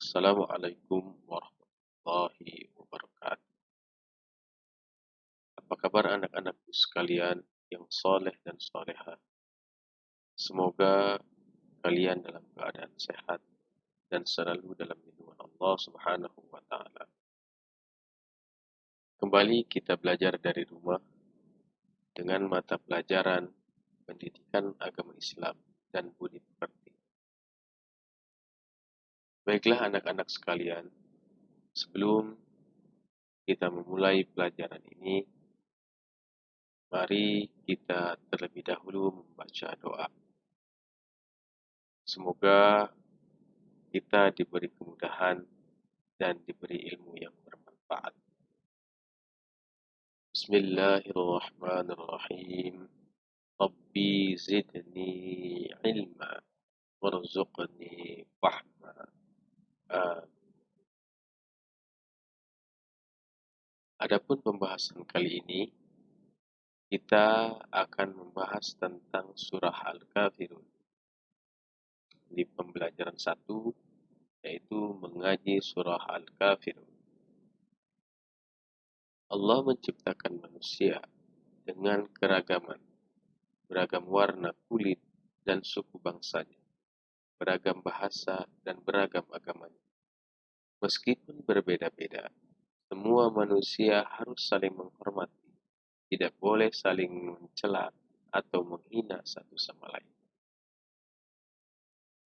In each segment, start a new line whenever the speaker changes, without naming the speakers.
Assalamualaikum warahmatullahi wabarakatuh. Apa kabar anak-anakku sekalian yang soleh dan soleha? Semoga kalian dalam keadaan sehat dan selalu dalam lindungan Allah Subhanahu wa Ta'ala. Kembali kita belajar dari rumah dengan mata pelajaran pendidikan agama Islam dan budi pekerti. Baiklah anak-anak sekalian, sebelum kita memulai pelajaran ini, mari kita terlebih dahulu membaca doa. Semoga kita diberi kemudahan dan diberi ilmu yang bermanfaat. Bismillahirrahmanirrahim. Rabbi zidni ilma warzuqni fahma. Adapun pembahasan kali ini, kita akan membahas tentang surah Al-Kafirun. Di pembelajaran 1, yaitu mengaji surah Al-Kafirun. Allah menciptakan manusia dengan beragam warna kulit dan suku bangsanya, beragam bahasa dan beragam agamanya. Meskipun berbeda-beda, semua manusia harus saling menghormati, tidak boleh saling mencela atau menghina satu sama lain.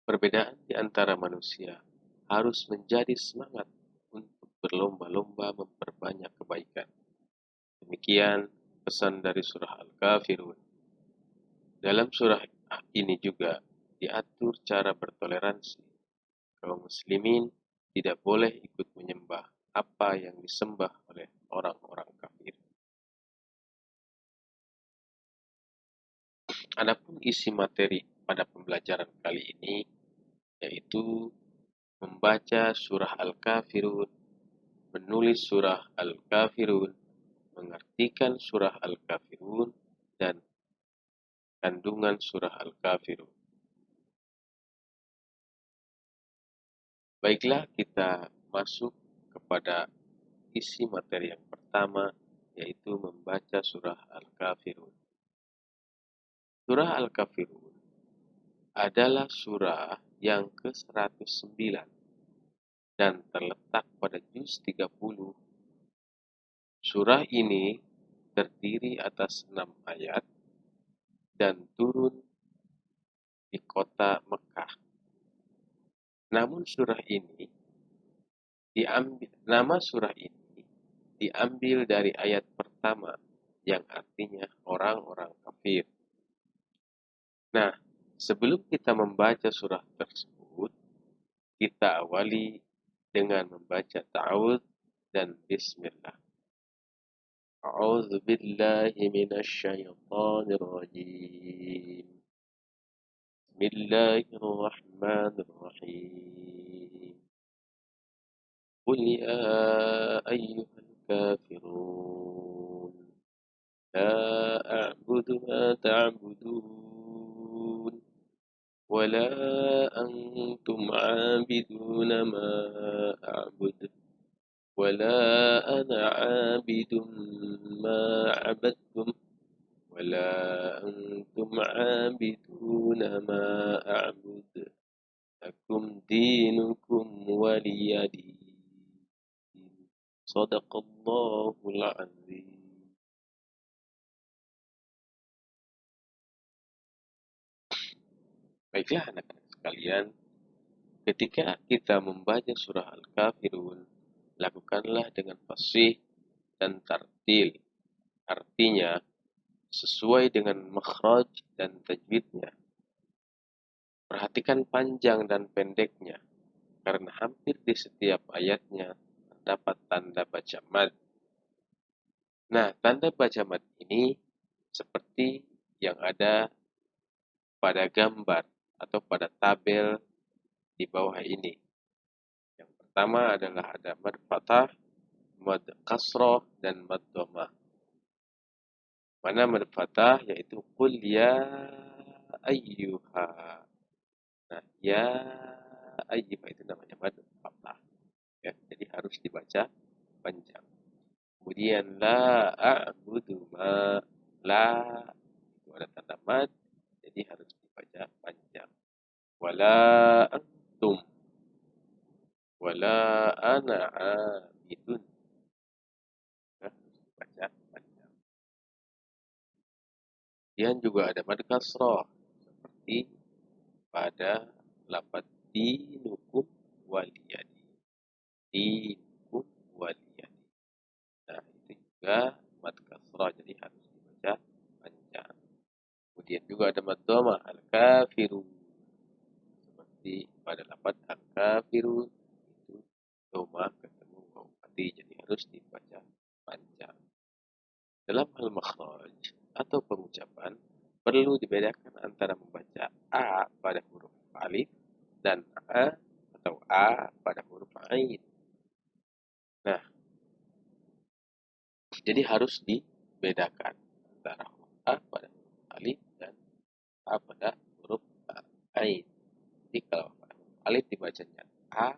Perbedaan di antara manusia harus menjadi semangat untuk berlomba-lomba memperbanyak kebaikan. Demikian pesan dari surah Al-Kafirun. Dalam surah ini juga diatur cara bertoleransi. Kaum muslimin tidak boleh ikut menyembah apa yang disembah oleh orang-orang kafir. Adapun isi materi pada pembelajaran kali ini yaitu membaca surah Al-Kafirun, menulis surah Al-Kafirun, mengartikan surah Al-Kafirun, dan kandungan surah Al-Kafirun. Baiklah, kita masuk kepada isi materi yang pertama, yaitu membaca surah Al-Kafirun. Surah Al-Kafirun adalah surah yang ke-109 dan terletak pada juz 30. Surah ini terdiri atas 6 ayat dan turun di kota Mekah. Namun nama surah ini diambil dari ayat pertama yang artinya orang-orang kafir. Nah, sebelum kita membaca surah tersebut, kita awali dengan membaca ta'awudz dan bismillah. A'udzu billahi minasy syaithanir rajim. Bismillahirrahmanirrahim. Qul ya ayyuhal kafirun la a'budu ma ta'budun ولا أنتم عابدون ما أعبد ولا أنا عابد ما عبدتم ولا أنتم عابدون ما أعبد لكم دينكم ولي دين صدق الله العظيم. Baiklah anak-anak sekalian, ketika kita membaca surah Al-Kafirun, lakukanlah dengan fasih dan tartil. Artinya, sesuai dengan makhraj dan tajwidnya. Perhatikan panjang dan pendeknya, karena hampir di setiap ayatnya terdapat tanda baca mad. Nah, tanda baca mad ini seperti yang ada pada gambar atau pada tabel di bawah ini. Yang pertama adalah ada mad fathah, mad kasroh, dan mad dhammah. Mana mad fathah yaitu qul ya ayyuha. Nah, ya ayyuha itu namanya mad fathah. harus dibaca panjang. Kemudian la a'budu ma, la itu ada tanda mad, jadi harus dibaca panjang. Wala antum, wala ana abidun, harus dibaca panjang. Kemudian juga ada mad kasrah seperti pada lafaz dinukum waliyadi. Dinukum waliyadi. Nah, itu juga mad kasrah, jadi harus dibaca panjang. Kemudian juga ada mad dhamma al-kafirun. Seperti pada lafaz al-kafirun itu dhamma ketemu waw mati, jadi harus dibaca panjang. Dalam hal makhraj atau pengucapan perlu dibedakan antara membaca a pada huruf alif dan a atau a pada huruf ain. Nah, jadi harus dibedakan antara huruf a pada huruf alif dan a pada huruf ain. Jadi kalau pada huruf alif dibacanya a,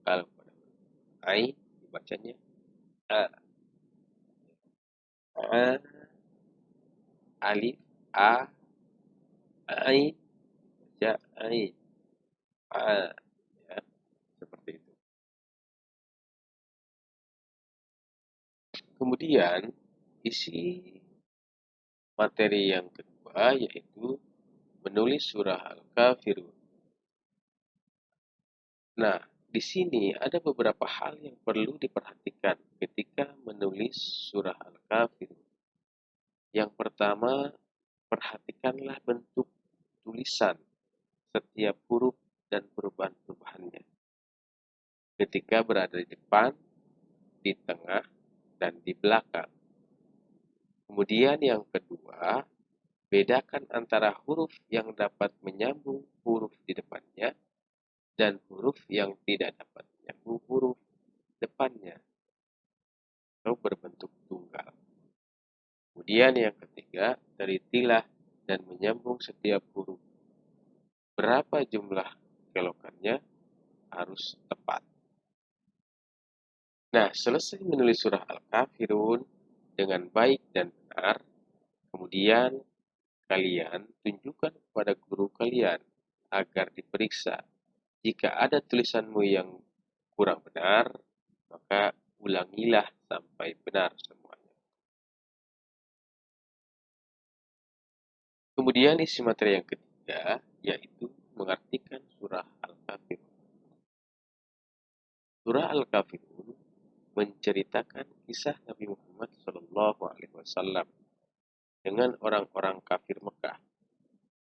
kalau pada huruf ain dibacanya a. A, alif, a, ain, baca ain, a, ya, seperti itu. Kemudian isi materi yang kedua yaitu menulis surah Al-Kafirun. Nah, di sini ada beberapa hal yang perlu diperhatikan ketika menulis surah Al-Kafirun. Yang pertama, perhatikanlah bentuk tulisan setiap huruf dan perubahan-perubahannya. Ketika berada di depan, di tengah, dan di belakang. Kemudian yang kedua, bedakan antara huruf yang dapat menyambung huruf di depannya dan huruf yang tidak dapat menyambung huruf depannya atau berbentuk tunggal. Kemudian yang ketiga, telitilah dan menyambung setiap huruf. Berapa jumlah kelokannya harus tepat. Nah, selesai menulis surah Al-Kafirun dengan baik dan benar, kemudian kalian tunjukkan kepada guru kalian agar diperiksa. Jika ada tulisanmu yang kurang benar, maka ulangilah sampai benar semuanya. Kemudian isi materi yang ketiga, yaitu mengartikan surah Al-Kafirun. Surah Al-Kafirun menceritakan kisah Nabi Muhammad SAW dengan orang-orang kafir Mekah.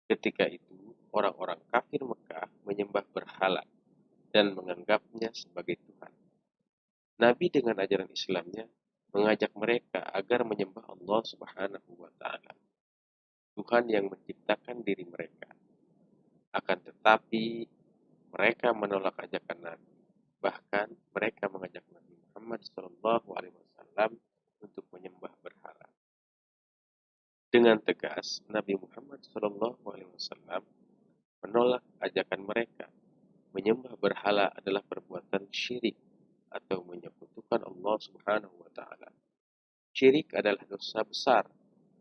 Ketika itu, orang-orang kafir Mekah menyembah berhala dan menganggapnya sebagai Tuhan. Nabi dengan ajaran Islamnya mengajak mereka agar menyembah Allah Subhanahu wa Ta'ala, Tuhan yang menciptakan diri mereka. Akan tetapi, mereka menolak ajakan Nabi. Bahkan mereka mengajak Nabi Muhammad SAW untuk menyembah berhala. Dengan tegas, Nabi Muhammad SAW menolak ajakan mereka. Menyembah berhala adalah perbuatan syirik atau menyekutukan Allah Subhanahu wa Ta'ala. Syirik adalah dosa besar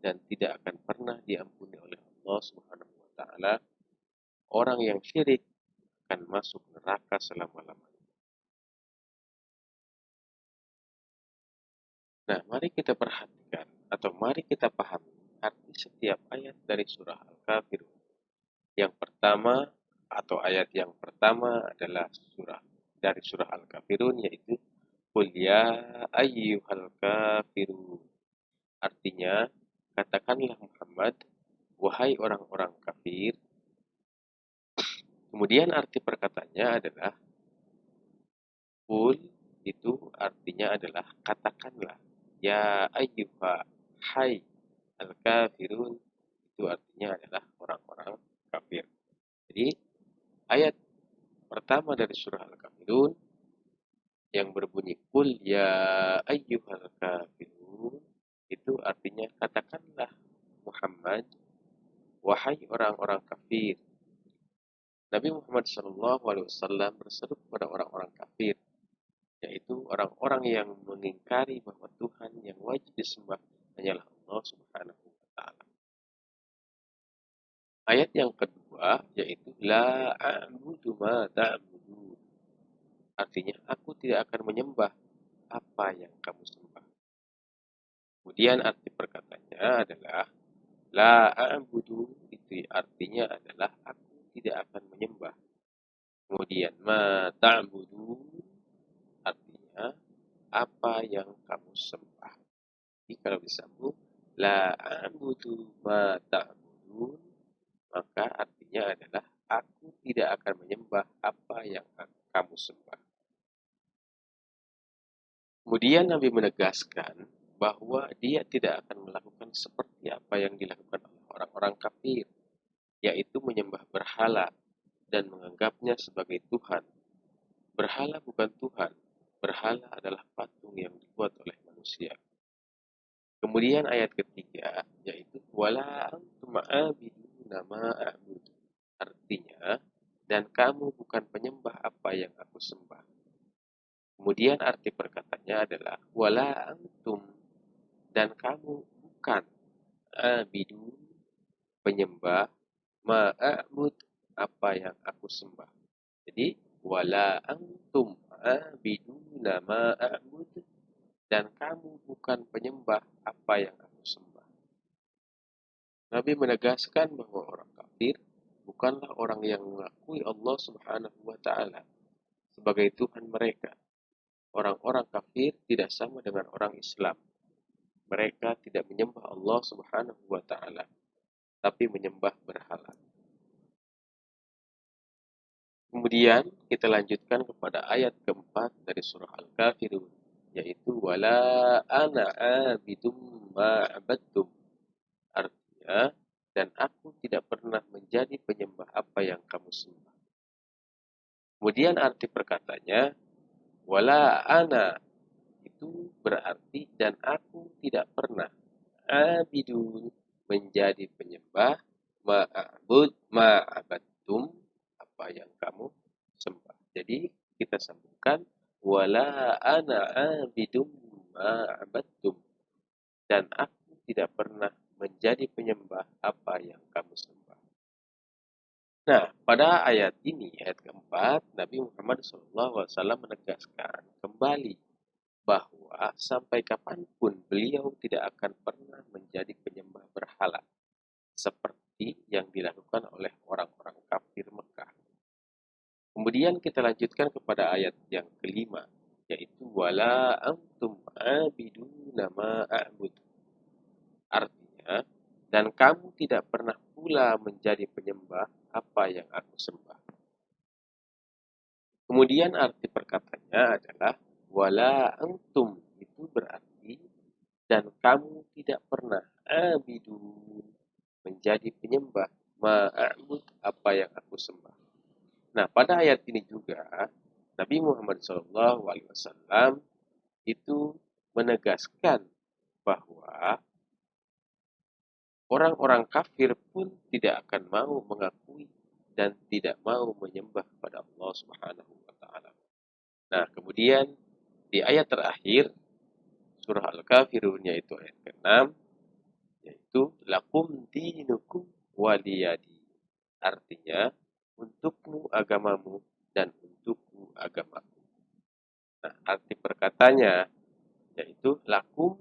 dan tidak akan pernah diampuni oleh Allah Subhanahu wa Ta'ala. Orang yang syirik akan masuk neraka selama-lamanya. Nah, mari kita perhatikan atau mari kita pahami arti setiap ayat dari surah Al-Kafirun. Yang pertama atau ayat yang pertama adalah dari surah Al-Kafirun, yaitu Qul ya ayyuhal kafirun. Artinya, katakanlah Muhammad, wahai orang-orang kafir. Kemudian arti perkataannya adalah Qul, itu artinya adalah katakanlah. Ya ayyuha, hai al-kafirun, itu artinya adalah orang-orang kafir. Jadi ayat pertama dari surah Al-Kafirun yang berbunyi Qul ya ayyuhal kafirun, itu artinya katakanlah Muhammad, wahai orang-orang kafir. Nabi Muhammad SAW berseru kepada orang-orang kafir, yaitu yaitu orang-orang yang mengingkari bahwa Tuhan yang wajib disembah hanyalah Allah Subhanahu wa taala. Ayat yang kedua yaitu la a'budu ma ta'budun. Artinya aku tidak akan menyembah apa yang kamu sembah. Kemudian arti perkataannya adalah la a'budu, itu artinya adalah aku tidak akan menyembah. Kemudian ma ta'budu artinya apa yang kamu sembah. Jadi kalau disambung la a'budu ma ta'budun, maka artinya adalah aku tidak akan menyembah apa yang kamu sembah. Kemudian Nabi menegaskan bahwa dia tidak akan melakukan seperti apa yang dilakukan oleh orang-orang kafir, yaitu menyembah berhala dan menganggapnya sebagai Tuhan. Berhala bukan Tuhan, berhala adalah patung yang dibuat oleh manusia. Kemudian ayat ketiga yaitu wala antum a'biduna ma a'budu. Artinya, dan kamu bukan penyembah apa yang aku sembah. Kemudian arti perkataannya adalah wala antum, dan kamu bukan abidun, penyembah, ma'abud, apa yang aku sembah. Jadi wala antum abiduna ma'abud, dan kamu bukan penyembah apa yang aku sembah. Nabi menegaskan bahwa orang kafir bukanlah orang yang mengakui Allah Subhanahu wa taala sebagai Tuhan mereka. Orang-orang kafir tidak sama dengan orang Islam. Mereka tidak menyembah Allah Subhanahu wa taala, tapi menyembah berhala. Kemudian kita lanjutkan kepada ayat keempat dari surah Al-Kafirun, yaitu wala ana abidum ma'abadtum. Artinya, dan aku tidak pernah menjadi penyembah apa yang kamu sembah. Kemudian arti perkatanya wala ana, itu berarti dan aku tidak pernah abidun, menjadi penyembah, ma'abadtum, apa yang kamu sembah. Jadi kita sambungkan wala ana abidum ma'abadtum, dan aku tidak pernah menjadi penyembah apa yang kamu sembah. Nah, pada ayat ini, ayat keempat, Nabi Muhammad SAW menegaskan kembali bahwa sampai kapanpun beliau tidak akan pernah menjadi penyembah berhala seperti yang dilakukan oleh orang-orang kafir Mekah. Kemudian kita lanjutkan kepada ayat yang kelima, yaitu wala antum abiduna ma a'bud. Artinya, dan kamu tidak pernah pula menjadi penyembah apa yang aku sembah. Kemudian arti perkataannya adalah wala antum, itu berarti dan kamu tidak pernah abidun, menjadi penyembah, ma'abud, apa yang aku sembah. Nah, pada ayat ini juga Nabi Muhammad SAW itu menegaskan bahwa orang-orang kafir pun tidak akan mau mengakui dan tidak mau menyembah kepada Allah Subhanahu wa taala. Nah, kemudian di ayat terakhir surah Al-Kafirun, yaitu ayat ke-6, yaitu lakum dinukum waliyadi. Artinya, untukmu agamamu dan untukku agamaku. Nah, arti perkatanya yaitu lakum,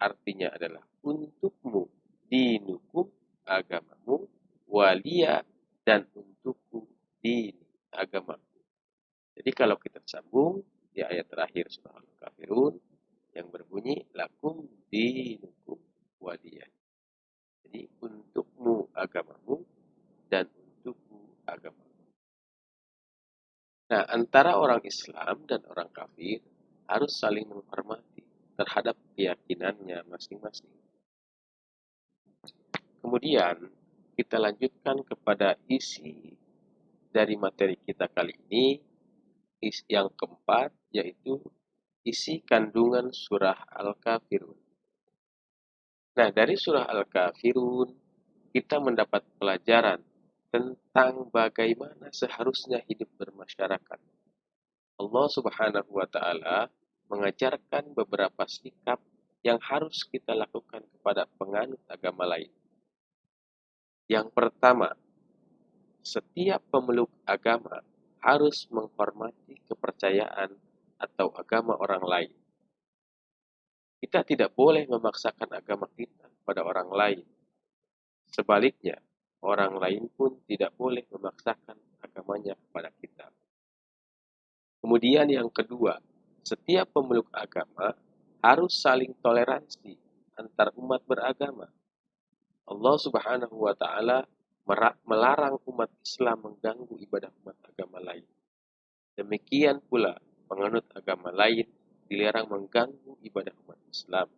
artinya adalah untukmu, dinukum, agamamu, waliya, dan untukku, dini, agamaku. Jadi kalau kita sambung di ayat terakhir surah Al-Kafirun yang berbunyi lakum dinukum waliya. Jadi untukmu agamamu dan untukku agamamu. Nah, antara orang Islam dan orang kafir harus saling menghormati terhadap keyakinannya masing-masing. Kemudian kita lanjutkan kepada isi dari materi kita kali ini, yang keempat, yaitu isi kandungan surah Al-Kafirun. Nah, dari surah Al-Kafirun kita mendapat pelajaran tentang bagaimana seharusnya hidup bermasyarakat. Allah Allah Subhanahu wa Ta'ala mengajarkan beberapa sikap yang harus kita lakukan kepada penganut agama lain. Yang pertama, setiap pemeluk agama harus menghormati kepercayaan atau agama orang lain. Kita tidak boleh memaksakan agama kita pada orang lain. Sebaliknya, orang lain pun tidak boleh memaksakan agamanya kepada kita. Kemudian yang kedua, setiap pemeluk agama harus saling toleransi antar umat beragama. Allah Subhanahu wa Ta'ala melarang umat Islam mengganggu ibadah umat agama lain. Demikian pula penganut agama lain dilarang mengganggu ibadah umat Islam.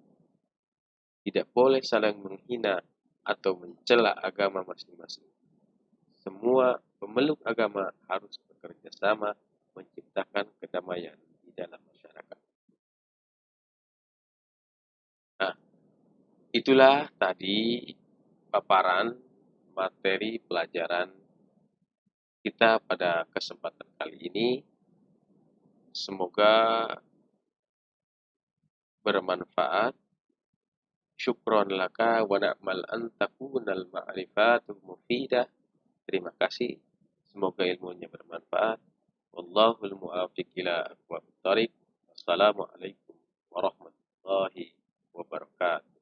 Tidak boleh saling menghina atau mencela agama masing-masing. Semua pemeluk agama harus bekerja sama menciptakan kedamaian di dalam masyarakat. Nah, itulah tadi paparan materi pelajaran kita pada kesempatan kali ini. Semoga bermanfaat. Syukron laka wa na'mal an takunal ma'rifatu mufidah. Terima kasih. Semoga ilmunya bermanfaat. Wallahul muwaffiq ila aqwamit thoriq. Wassalamualaikum warahmatullahi wabarakatuh.